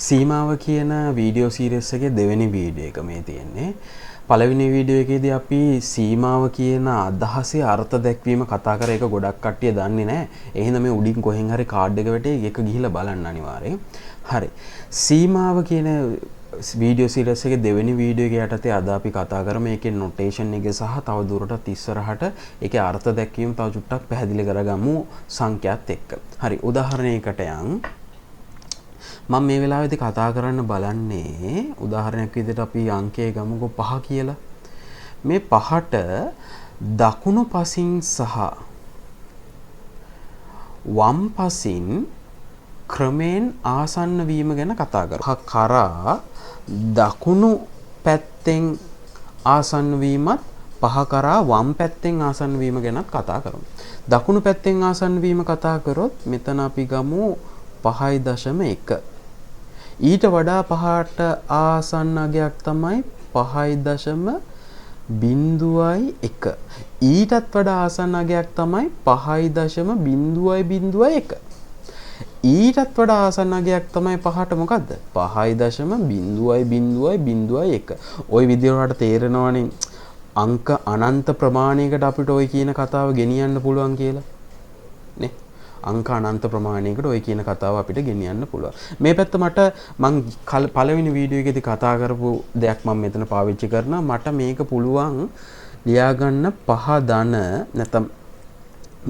සීමාව කියන video series එකේ දෙවෙනි වීඩියෝ එක මේ තියෙන්නේ. පළවෙනි වීඩියෝ එකේදී අපි සීමාව කියන අදහසේ අර්ථ දැක්වීම කතා කර එක ගොඩක් කට්ටිය දන්නේ නැහැ. ඒ හින්දා මේ උඩින් කොහෙන් හරි කාඩ් එක වැටේ ඒක ගිහිල්ලා බලන්න අනිවාර්යෙන්. හරි. සීමාව කියන වීඩියෝ සීරීස් එකේ දෙවෙනි වීඩියෝ එක යටතේ අද අපි කතා කරමු මේකේ නොටේෂන් එක සහ තව දුරටත් ඉස්සරහට ඒකේ අර්ථ දැක්වීම තව චුට්ටක් පැහැදිලි කරගමු සංඛ්‍යාත් එක්ක. හරි. උදාහරණයකට යන් මම මේ වෙලාවේදී කතා කරන්න බලන්නේ උදාහරණයක් විදිහට අපි අංකය ගමුකෝ 5 කියලා. මේ 5ට දකුණු පසින් සහ වම් පසින් ක්‍රමයෙන් ආසන්න වීම ගැන කතා කරමු. කරා දකුණු පැත්තෙන් ආසන්න වීමත් 5 කරා වම් පැත්තෙන් ආසන්න වීම ගැනත් කතා කරමු. දකුණු පැත්තෙන් ආසන්න වීම කතා කරොත් මෙතන අපි ගමු 5.1. ඊට වඩා 5ට ආසන්න අගයක් තමයි 5.01. ඊටත් වඩා ආසන්න අගයක් තමයි 5.01. ඊටත් වඩා ආසන්න අගයක් තමයි 5ට මොකද්ද? 5.0001. ওই විදිහට තේරෙනවනේ අංක අනන්ත ප්‍රමාණයකට අපිට ওই කියන කතාව ගෙනියන්න පුළුවන් කියලා. නේ? අංක අනන්ත ප්‍රමාණයකට ඔය කියන කතාව අපිට ගෙනියන්න පුළුවන්. මේ පැත්ත මට මං පළවෙනි වීඩියෝ එකේදී කතා කරපු දෙයක් මම මෙතන පාවිච්චි කරනවා. මට මේක පුළුවන් ලියා ගන්න 5 ධන නැත්නම්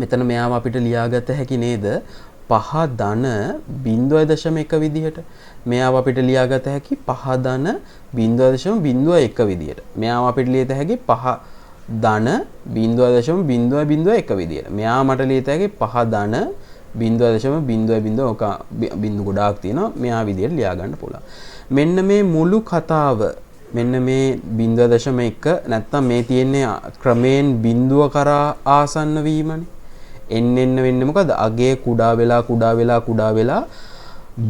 මෙතන මෙයාව අපිට ලියාගත හැකි නේද? 5 ධන 0.1 විදිහට. මෙයාව අපිට ලියාගත හැකි 5 ධන 0.01 විදිහට. මෙයාව අපිට ලියත හැකි 5 ධන 0.001 විදියට. මෙයා මට ලියත හැකි 5 ධන 0.00 ඔක බිංදු ගොඩාක් තියෙනවා. මෙයා විදියට ලියා ගන්න පුළුවන්. මෙන්න මේ මුළු කතාව මෙන්න මේ 0.1 නැත්තම් මේ තියෙන්නේ ක්‍රමයෙන් බිඳුව කරා ආසන්න වීමනේ. එන්න වෙන්නේ මොකද? අගේ කුඩා වෙලා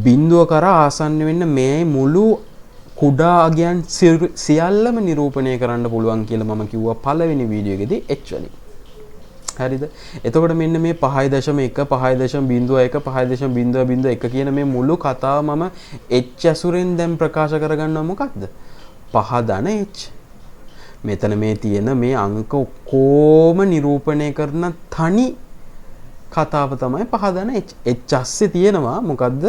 බිඳුව කරා ආසන්න වෙන්න මේ මුළු කුඩා අගයන් සියල්ලම නිරූපණය කරන්න පුළුවන් කියලා මම කිව්වා පළවෙනි වීඩියෝ එකේදී actually. හරිද? එතකොට මෙන්න මේ 5.1 5.01 කියන මේ මුළු කතාව මම h ඇසුරෙන් දැන් ප්‍රකාශ කරගන්නවා මොකක්ද? 5 ධන h. මෙතන මේ තියෙන මේ අංක ඔක්කොම නිරූපණය කරන තනි කතාව තමයි 5 ධන h. h ඇස්සේ තියෙනවා මොකද්ද?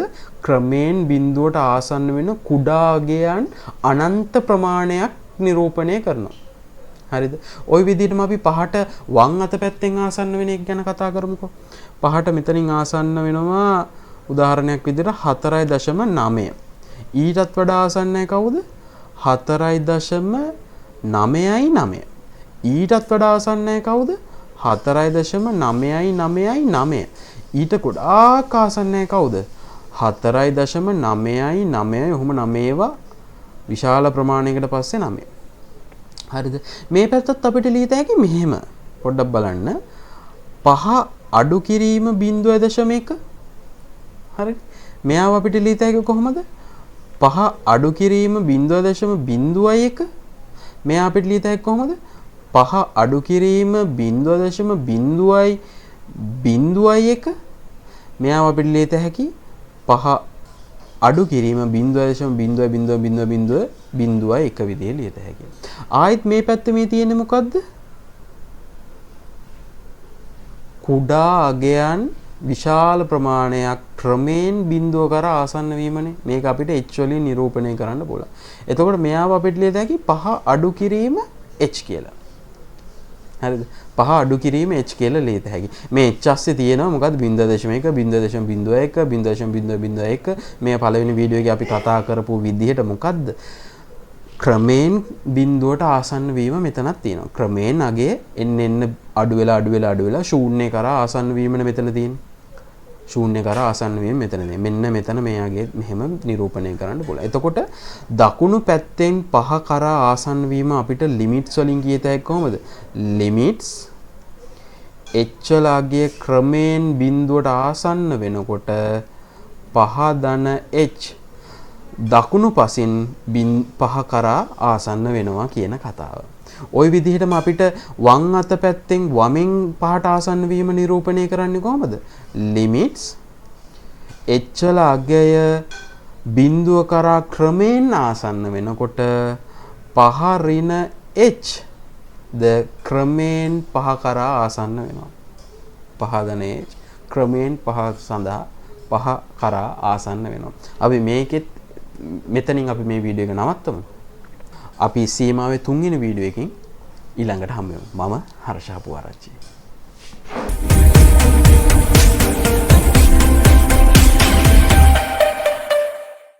ක්‍රමයෙන් බිඳුවට ආසන්න වෙන කුඩා අගයන් අනන්ත ප්‍රමාණයක් නිරූපණය කරනවා. හරිද? ওই විදිහටම අපි 5ට වම් අත පැත්තෙන් ආසන්න වෙන එක ගැන කතා කරමුකෝ. 5ට මෙතනින් ආසන්න වෙනවා උදාහරණයක් විදිහට 4.9. ඊටත් වඩා ආසන්නයි කවුද? 4.99. ඊටත් වඩා ආසන්නයි කවුද? 4.999. ඊට ගොඩාක් ආසන්නයි කවුද? 4.999. ඔහොම 9 විශාල ප්‍රමාණයකට පස්සේ 9. හරිද? මේ පැත්තත් අපිට ලියත හැකි මෙහෙම. පොඩ්ඩක් බලන්න. 5 අඩු කිරීම 0.1. හරිද? මෙයාව අපිට ලියත හැකි කොහොමද? 5 අඩු කිරීම 0.01. මෙයා අපිට ලියත හැකි කොහොමද? 5 අඩු කිරීම 0.01. මෙයාව අපිට ලියත හැකි 5 අඩු කිරීම 0.0001 විදිහේ ලියත හැකි. ආයෙත් මේ පැත්තේ මේ තියෙන්නේ මොකද්ද? කුඩා අගයන් විශාල ප්‍රමාණයක් ක්‍රමයෙන් බිඳුව කරා ආසන්න වීමනේ. මේක අපිට h වලින් නිරූපණය කරන්න පුළුවන්. එතකොට මෙයාව අපිට ලියත හැකි 5 අඩු කිරීම h කියලා. හරිද? 5 අඩු කිරීම h කියලා ලියත හැකි. මේ h ඇස්සේ තියෙනවා මොකද්ද? 0.1 0.01 මේ පළවෙනි වීඩියෝ එකේ අපි කතා කරපු විදිහට මොකද්ද? ක්‍රමයෙන් බිඳුවට ආසන්න වීම මෙතනක් තියෙනවා. ක්‍රමයෙන් අගේ එන්න අඩු වෙලා ශූන්‍ය කරා ආසන්න වීමනේ මෙතන තියෙන්නේ. ශූන්‍ය කරා ආසන්න වීම මෙතනදී. මෙන්න මෙතන මෙයාගේ මෙහෙම නිරූපණය කරන්න පුළුවන්. එතකොට දකුණු පැත්තෙන් 5 කරා ආසන්න වීම අපිට ලිමිට්ස් වලින් කියත හැකි කොහොමද? ලිමිට්ස් h ලාගේ ක්‍රමයෙන් බිඳුවට ආසන්න වෙනකොට 5 ධන h දකුණු පසින් 5 කරා ආසන්න වෙනවා කියන කතාව. ওই විදිහටම අපිට වම් අත පැත්තෙන් වමෙන් 5ට ආසන්න වීම නිරූපණය කරන්නේ කොහොමද? ලිමිට්ස් h ල අගය බිඳුව කරා ක්‍රමයෙන් ආසන්න වෙනකොට පහ ඍණ h ද ක්‍රමයෙන් පහ කරා ආසන්න වෙනවා. පහදන h ක්‍රමයෙන් පහ සඳහා පහ කරා ආසන්න වෙනවා. අපි මේකෙත් මෙතනින් අපි මේ වීඩියෝ එක නවත්තමු. අපි සීමාවේ 3 වෙනි වීඩියෝ එකකින් ඊළඟට හමු වෙමු. මම හර්ෂ අපුආරච්චි.